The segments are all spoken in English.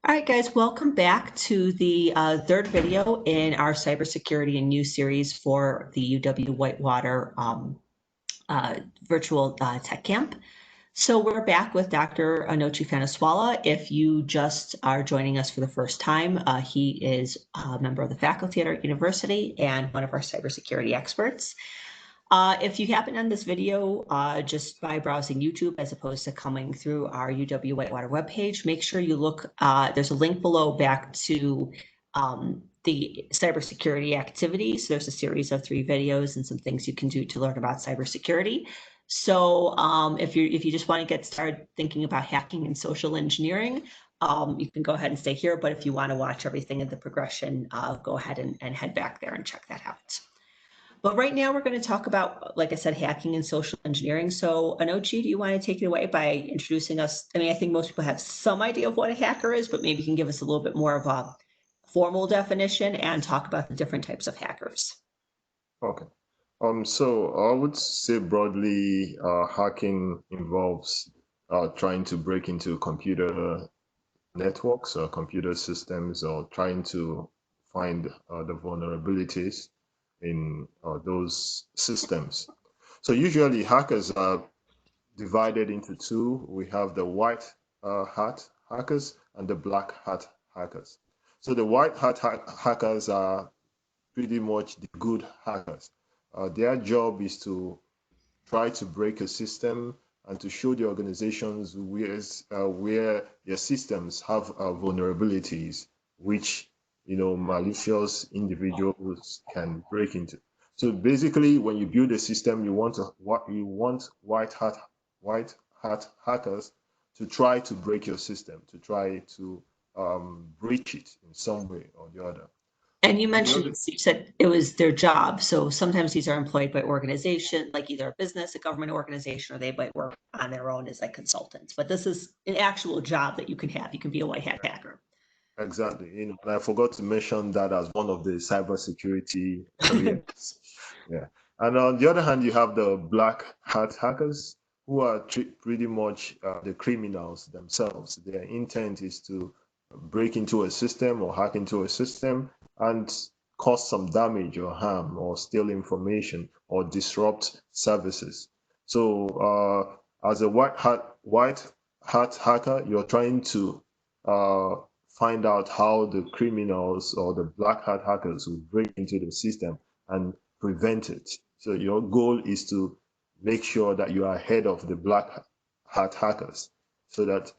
All right, guys, welcome back to the third video in our cybersecurity and news series for the UW Whitewater virtual tech camp. So we're back with Dr. Anochi Faniswala. If you just are joining us for the first time, he is a member of the faculty at our university and one of our cybersecurity experts. If you happen on this video just by browsing YouTube as opposed to coming through our UW Whitewater webpage, make sure you look, there's a link below back to the cybersecurity activities. There's a series of 3 videos and some things you can do to learn about cybersecurity. So if you just want to get started thinking about hacking and social engineering, you can go ahead and stay here. But if you want to watch everything in the progression, go ahead and head back there and check that out. But right now we're going to talk about, like I said, hacking and social engineering. So Anochi, do you want to take it away by introducing us? I mean, I think most people have some idea of what a hacker is, but maybe you can give us a little bit more of a formal definition and talk about the different types of hackers. Okay. So I would say broadly, hacking involves trying to break into computer networks or computer systems, or trying to find the vulnerabilities in those systems. So usually hackers are divided into two. We have the white hat hackers and the black hat hackers. So the white hat hackers are pretty much the good hackers. Their job is to try to break a system and to show the organizations where their systems have vulnerabilities, which malicious individuals can break into. So basically, when you build a system, you want white hat hackers to try to break your system, to try to breach it in some way or the other. And you mentioned, you said it was their job. So sometimes these are employed by organization, like either a business, a government organization, or they might work on their own as like consultants. But this is an actual job that you can have. You can be a white hat hacker. Exactly. And I forgot to mention that as one of the cybersecurity areas. Yeah. And on the other hand, you have the black hat hackers, who are pretty much the criminals themselves. Their intent is to break into a system or hack into a system and cause some damage or harm or steal information or disrupt services. So as a white hat hacker, you're trying to find out how the criminals or the black hat hackers will break into the system and prevent it. So your goal is to make sure that you are ahead of the black hat hackers, so that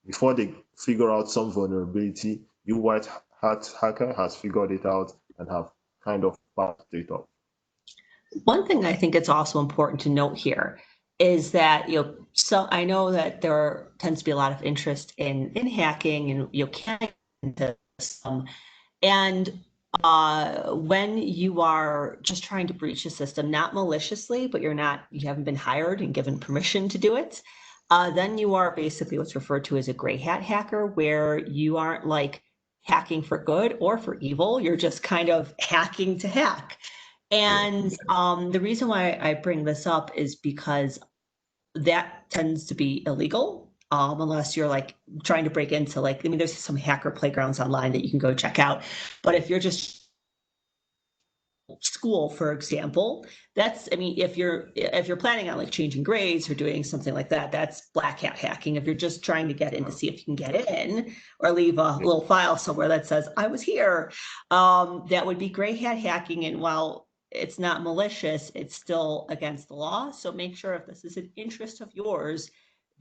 before they figure out some vulnerability, you white hat hacker has figured it out and have kind of passed it off. One thing I think it's also important to note here is that, so I know that there tends to be a lot of interest in hacking and, can into some. And when you are just trying to breach a system, not maliciously, but you haven't been hired and given permission to do it, then you are basically what's referred to as a gray hat hacker, where you aren't like hacking for good or for evil. You're just kind of hacking to hack. And the reason why I bring this up is because that tends to be illegal, unless you're like trying to break into there's some hacker playgrounds online that you can go check out. But if you're just school, for example, if you're planning on like changing grades or doing something like that, that's black hat hacking. If you're just trying to get in to see if you can get in or leave a little file somewhere that says I was here, that would be gray hat hacking. And while it's not malicious, it's still against the law. So make sure, if this is an interest of yours,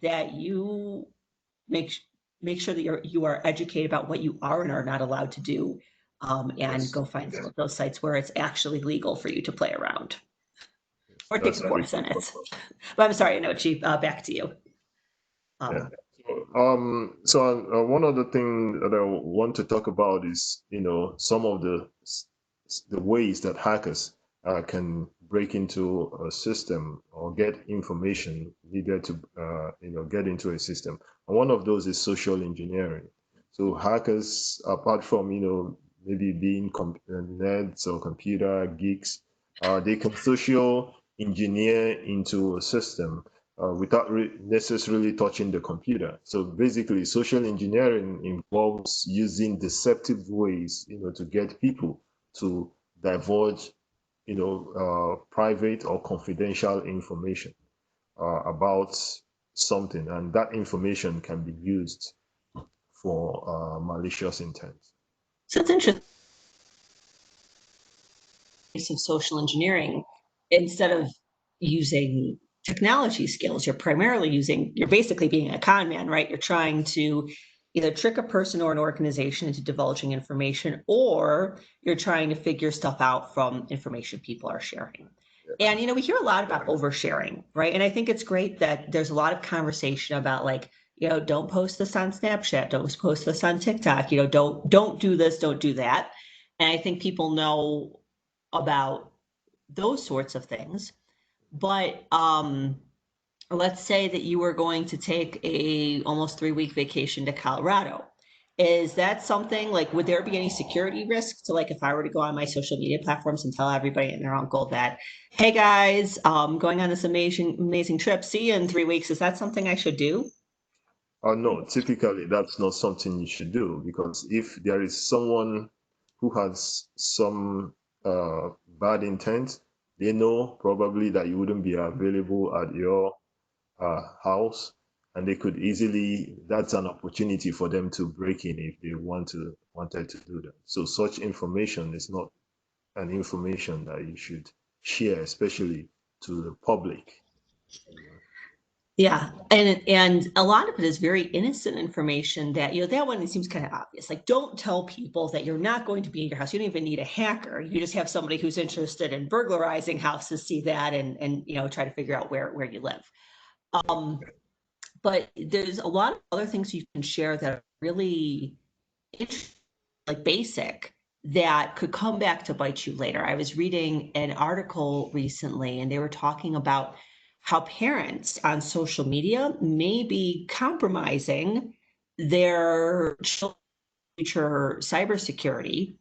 that you make sure that you are educated about what you are and are not allowed to do, and go find some of those sites where it's actually legal for you to play around or take a course in it. But I'm sorry, Anochi, back to you. So one other thing that I want to talk about is, some of the ways that hackers can break into a system or get information needed to, get into a system. And one of those is social engineering. So hackers, apart from, maybe being nerds or computer geeks, they can social engineer into a system. without necessarily touching the computer. So basically, social engineering involves using deceptive ways, to get people to divulge, private or confidential information about something, and that information can be used for malicious intent. So it's interesting of social engineering, instead of using technology skills, you're basically being a con man, right? You're trying to either trick a person or an organization into divulging information, or you're trying to figure stuff out from information people are sharing. And we hear a lot about oversharing, right? And I think it's great that there's a lot of conversation about, like, don't post this on Snapchat, don't post this on TikTok, don't do this, don't do that. And I think people know about those sorts of things. But let's say that you were going to take a almost 3-week vacation to Colorado. Is that something, like, would there be any security risk to, like, if I were to go on my social media platforms and tell everybody and their uncle that, hey guys, going on this amazing trip, see you in 3 weeks? Is that something I should do? No, typically that's not something you should do, because if there is someone who has some bad intent, they know probably that you wouldn't be available at your house, and they could easily, that's an opportunity for them to break in if they wanted to do that. So such information is not an information that you should share, especially to the public. Yeah, and a lot of it is very innocent information that, that one, it seems kind of obvious. Like, don't tell people that you're not going to be in your house. You don't even need a hacker. You just have somebody who's interested in burglarizing houses see that, and try to figure out where you live. But there's a lot of other things you can share that are really interesting, like basic, that could come back to bite you later. I was reading an article recently, and they were talking about how parents on social media may be compromising their children's future cybersecurity,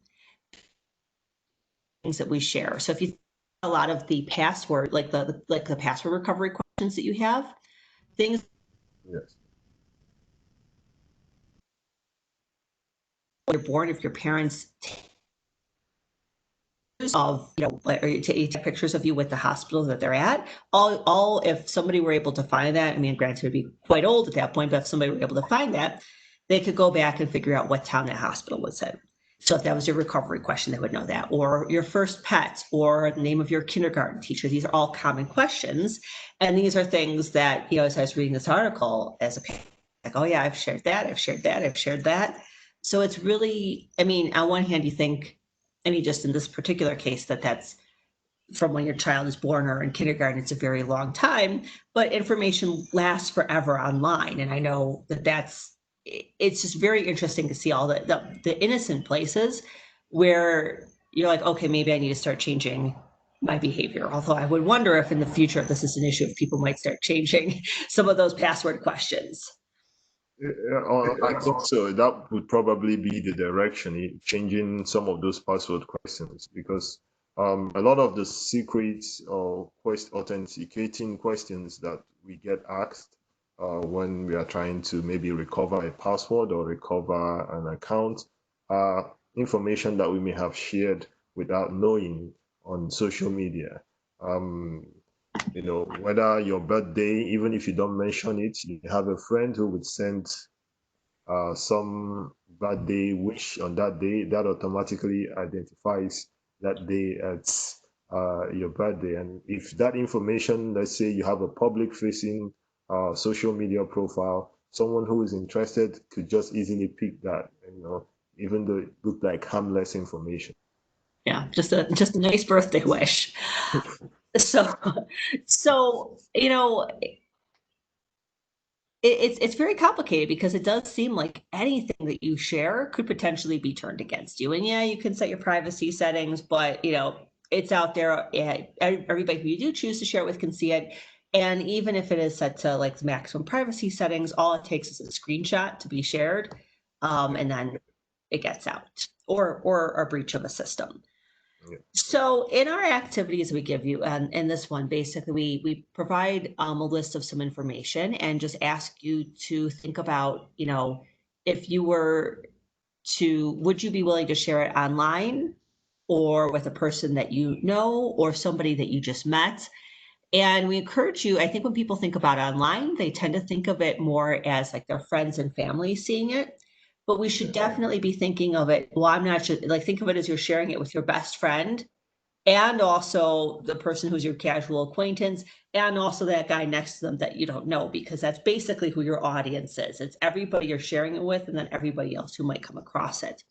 things that we share. So if you a lot of the password, like the password recovery questions that you have, things Yes. when you're born, if your parents of, or you take pictures of you with the hospital that they're at, all if somebody were able to find that, I mean, granted, it would be quite old at that point, but if somebody were able to find that, they could go back and figure out what town that hospital was in. So if that was your recovery question, they would know that, or your first pet, or the name of your kindergarten teacher. These are all common questions. And these are things that, as I was reading this article as a parent, like, oh yeah, I've shared that, I've shared that, I've shared that. So it's really, I mean, on one hand, you think, I mean, just in this particular case, that's from when your child is born or in kindergarten, it's a very long time, but information lasts forever online. And I know it's just very interesting to see all the innocent places where you're like, okay, maybe I need to start changing my behavior. Although I would wonder if in the future, if this is an issue, if people might start changing some of those password questions. I think so. That would probably be the direction, changing some of those password questions, because a lot of the secrets or authenticating questions that we get asked when we are trying to maybe recover a password or recover an account are information that we may have shared without knowing on social media. Um, whether your birthday, even if you don't mention it, you have a friend who would send some birthday wish on that day, that automatically identifies that day as your birthday. And if that information, let's say you have a public facing social media profile, someone who is interested could just easily pick that, even though it looked like harmless information. Yeah, just a nice birthday wish. So, it's very complicated because it does seem like anything that you share could potentially be turned against you. And yeah, you can set your privacy settings, but it's out there. Everybody who you do choose to share it with can see it. And even if it is set to like maximum privacy settings, all it takes is a screenshot to be shared, and then it gets out, or a breach of a system. Yeah. So in our activities we give you, and in this one, basically we provide a list of some information and just ask you to think about, if you were would you be willing to share it online or with a person that you know or somebody that you just met? And we encourage you, I think when people think about online, they tend to think of it more as like their friends and family seeing it. But we should definitely be thinking of it. Well, I'm not just like think of it as you're sharing it with your best friend and also the person who's your casual acquaintance and also that guy next to them that you don't know, because that's basically who your audience is. It's everybody you're sharing it with and then everybody else who might come across it.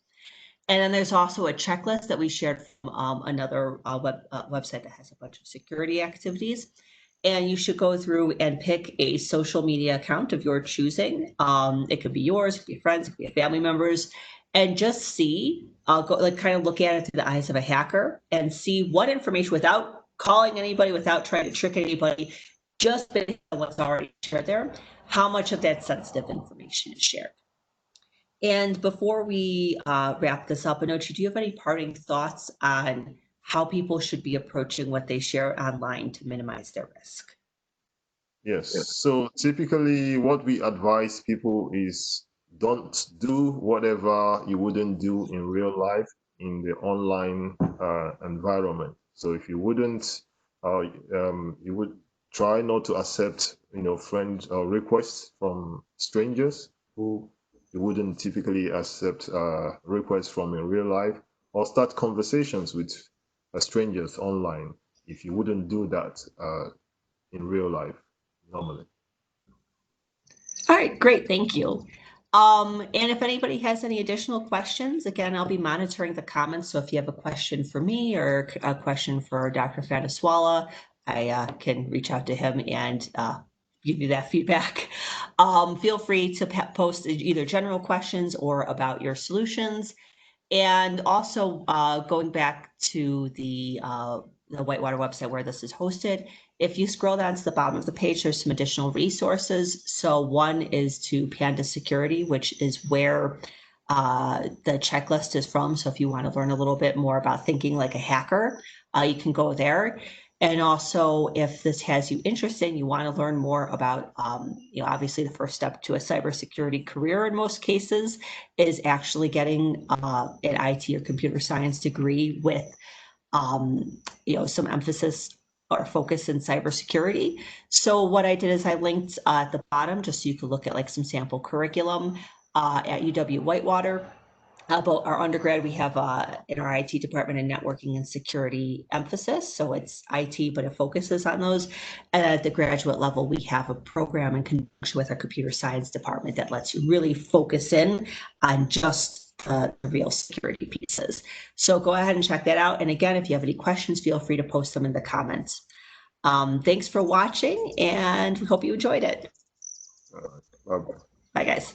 And then there's also a checklist that we shared from another website that has a bunch of security activities. And you should go through and pick a social media account of your choosing. It could be yours, it could be friends, it could be family members, and just see, go like kind of look at it through the eyes of a hacker and see what information, without calling anybody, without trying to trick anybody, just based on what's already shared there, how much of that sensitive information is shared. And before we wrap this up, Anochi, do you have any parting thoughts on how people should be approaching what they share online to minimize their risk? Yes. So typically, what we advise people is don't do whatever you wouldn't do in real life in the online environment. So if you wouldn't, you would try not to accept, friend requests from strangers who you wouldn't typically accept requests from in real life, or start conversations with strangers online if you wouldn't do that in real life normally. All right, great, thank you. And if anybody has any additional questions, again, I'll be monitoring the comments. So if you have a question for me or a question for Dr. Faniswala, I can reach out to him and give you that feedback. Feel free to post either general questions or about your solutions. And also going back to the Whitewater website where this is hosted, if you scroll down to the bottom of the page, there's some additional resources. So one is to Panda Security, which is where the checklist is from. So if you want to learn a little bit more about thinking like a hacker, you can go there. And also, if this has you interested, you want to learn more about, obviously the first step to a cybersecurity career in most cases is actually getting an IT or computer science degree with, some emphasis or focus in cybersecurity. So what I did is I linked at the bottom just so you could look at like some sample curriculum at UW Whitewater. About our undergrad, we have in our IT department a networking and security emphasis. So it's IT, but it focuses on those. And at the graduate level, we have a program in conjunction with our computer science department that lets you really focus in on just the real security pieces. So go ahead and check that out. And again, if you have any questions, feel free to post them in the comments. Thanks for watching, and we hope you enjoyed it. Bye bye. Bye, guys.